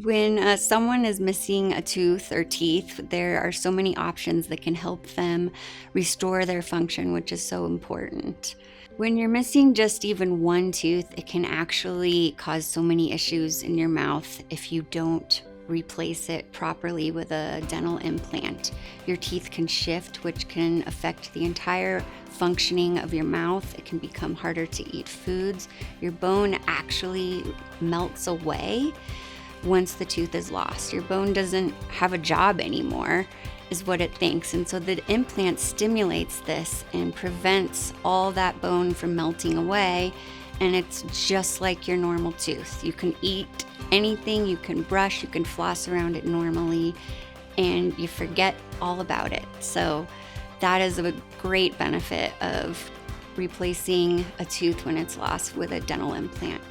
When someone is missing a tooth or teeth, there are so many options that can help them restore their function, which is so important. When you're missing just even one tooth, it can actually cause so many issues in your mouth if you don't replace it properly with a dental implant. Your teeth can shift, which can affect the entire functioning of your mouth. It can become harder to eat foods. Your bone actually melts away once the tooth is lost. Your bone doesn't have a job anymore, is what it thinks. And so the implant stimulates this and prevents all that bone from melting away. And it's just like your normal tooth. You can eat anything, you can brush, you can floss around it normally, and you forget all about it. So that is a great benefit of replacing a tooth when it's lost with a dental implant.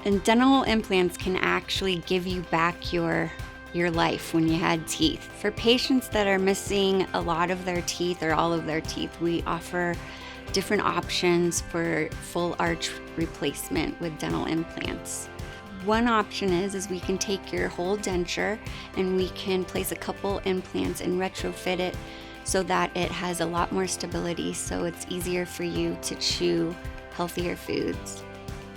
And dental implants can actually give you back your life when you had teeth. For patients that are missing a lot of their teeth or all of their teeth, we offer different options for full arch replacement with dental implants. One option is we can take your whole denture and we can place a couple implants and retrofit it so that it has a lot more stability, so it's easier for you to chew healthier foods.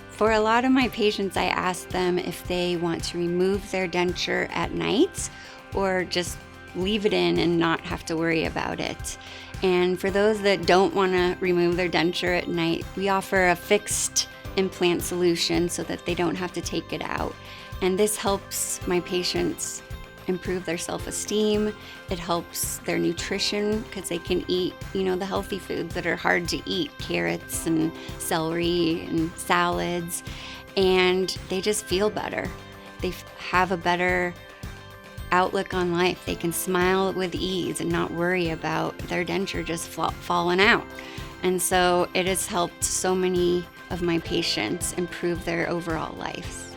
For a lot of my patients, I ask them if they want to remove their denture at night or just leave it in and not have to worry about it. And for those that don't want to remove their denture at night, we offer a fixed implant solution so that they don't have to take it out. And this helps my patients improve their self-esteem. It helps their nutrition because they can eat, the healthy foods that are hard to eat, carrots and celery and salads, and they just feel better. They have a better outlook on life. They can smile with ease and not worry about their denture just falling out. And so it has helped so many of my patients improve their overall lives.